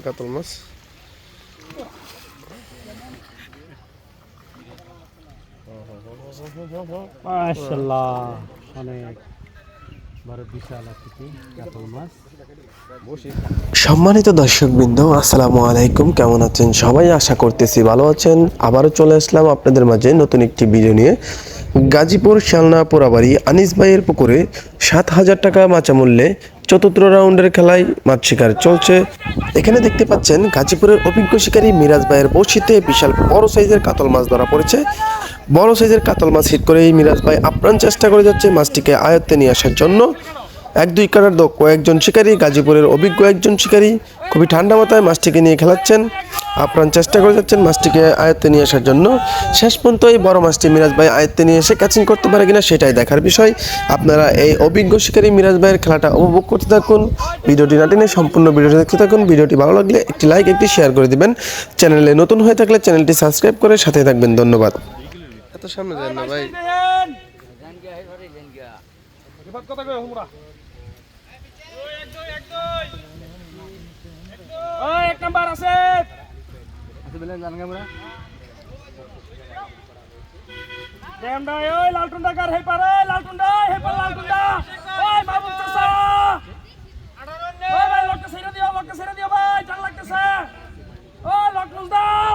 কাতল মাছ। মাশাআল্লাহ, অনেক বড় বিশাল আকৃতি কাতল মাছ। সম্মানিত দর্শকবৃন্দ, আসসালামু আলাইকুম। কেমন আছেন সবাই? আশা করতেছি ভালো আছেন। আবারও চলে আসলাম আপনাদের মাঝে নতুন একটি ভিডিও নিয়ে। গাজীপুর শালনা পোড়াবাড়ি আনিস ভাইয়ের পুকুরে 7,000 টাকা মাচা মূল্যে চতুর্থ রাউন্ডের খেলায় মাছ শিকার চলছে। এখানে দেখতে পাচ্ছেন গাজীপুরের অভিজ্ঞ শিকারী মিরাজ ভাইয়ের বড়শিতে বিশাল বড় সাইজের কাতল মাছ ধরা পড়েছে। বড় সাইজের কাতল মাছ হিট করেই মিরাজ ভাই আপ্রাণ চেষ্টা করে যাচ্ছে মাছটিকে আয়ত্তে নিয়ে আসার জন্য। 1-2 কাটার দক্ষ একজন শিকারী, গাজীপুরের অভিজ্ঞ একজন শিকারী খুবই ঠান্ডা মাথায় মাছটিকে নিয়ে খেলাচ্ছেন, আপ্রাণ চেষ্টা করে যাচ্ছেন মাছটিকে আয়ত্তে নিয়ে আসার জন্য। শেষ পর্যন্ত এই বড় মাছটি মিরাজ ভাই আয়ত্তে নিয়ে এসে ক্যাচিং করতে পারে কিনা সেটাই দেখার বিষয়। আপনারা এই অভিজ্ঞ শিকারী মিরাজ ভাইয়ের খেলাটা উপভোগ করতে থাকুন। ভিডিওটি না টেনে সম্পূর্ণ ভিডিওটি দেখতে থাকুন। ভিডিওটি ভালো লাগলে একটি লাইক, একটি শেয়ার করে দিবেন। চ্যানেলে নতুন হয়ে থাকলে চ্যানেলটি সাবস্ক্রাইব করে সাথে থাকবেন। ধন্যবাদ। এত সামনে যান না ভাই। এক নাম্বার আছে ওই লালটুন্ডা কার হে পারে লালটুন্ডা হে পারে লালটুন্ডা ওই মাহবুব চাচা ওই ভাই লকটা ছেড়ে দিও ভাই জান লাগতেছে ওই লক লুজ দাও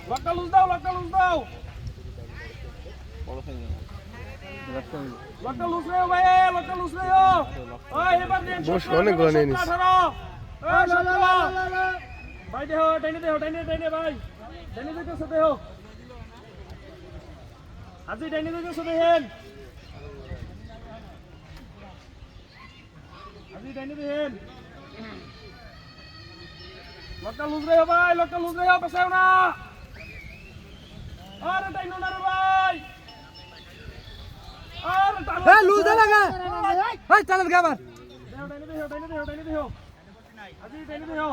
লকটা লুজ দাও লকটা লুজ রে ভাই লকটা লুজ রে ওই এবার দেন বস অনেক গনে নিস ওই শালা ভাই দেও টাইনে ভাই টাইনে দিতেছ দেও আজি টাইনে দিতেছ দেন আজি টাইনে দেন লকটা লুজ রে ভাই লকটা লুজ রে পাছাও না আরে টাইনো না রে ভাই আরে টানো এ লুজ দে লাগা এই চালাত গাবার টাইনে দেও আজি টাইনে দেও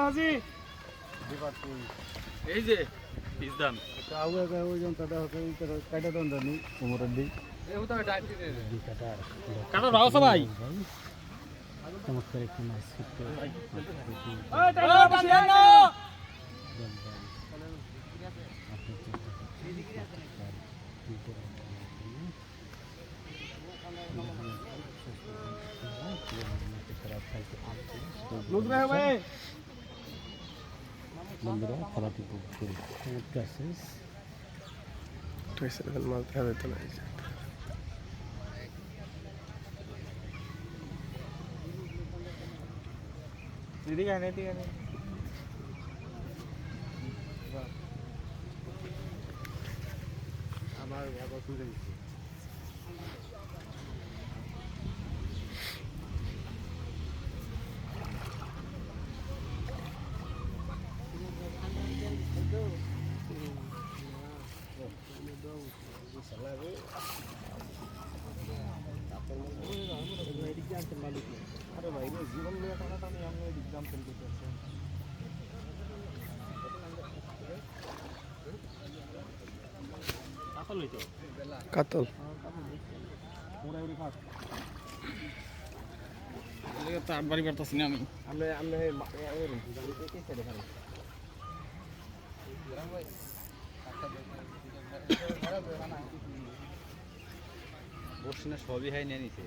আজি এই যে পিসদান আগে ওই জনটা কাটা দন্ড নি কোমরের দিক এই তো ডাইরেক্ট কাটা ভাও সবাই চমৎকার একটি মাছ শিখতে ওই টাইনো বান্ধেন না লুজ রে ভাই বন্ধুরা খেলাটি চমৎকার শেষ। মাছ ধরা যেত না। এদিকে আনে আমার বাবা তুলে দিচ্ছে কাতল বাড়ি পারতাছি না আমি বসিনা সবই হাই নিয়ে নিছে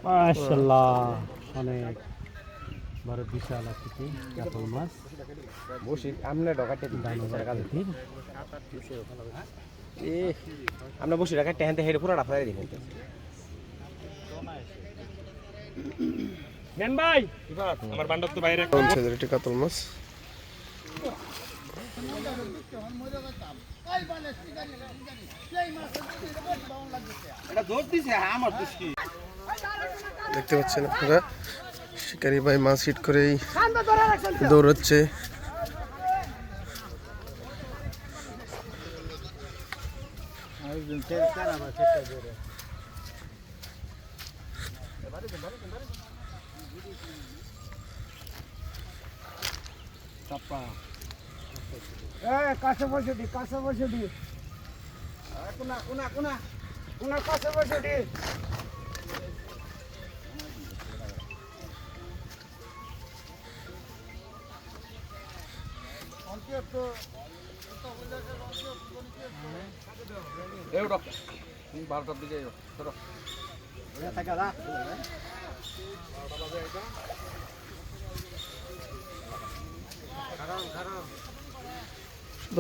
মাশাআল্লাহ, অনেক বড় বিশাল আকৃতি কাতল মাছ। বসি আমনে ডকাতে আমরা বসি রাখা টেহানতে হেডে পুরোটা ফেলে দিবেন নেন ভাই আমার বান্ডব তো বাইরে একটি কাতল মাছ। দেখতে পাচ্ছেন আপনারা শিকারি ভাই মাছ হিট করেই দৌড়চ্ছে। কাছে বসে দি কাছে বসে দি কোনা কোনা কোনা কোনা কাছে বসে দি এই উঠো 12টার দিকে এও চলো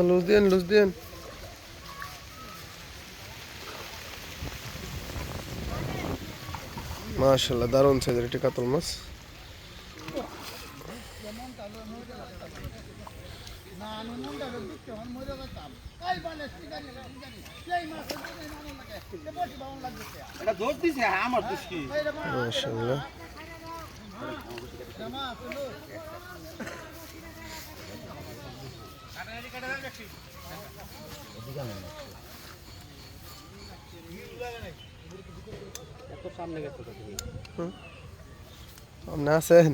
লুজ দিন মাশাআল্লাহ দারুণ সাইজের একটি কাতল মাছ এটা দোষ দিছে আমার দোষ কি মাশাআল্লাহ এত সামনে গেছে সামনে আছেন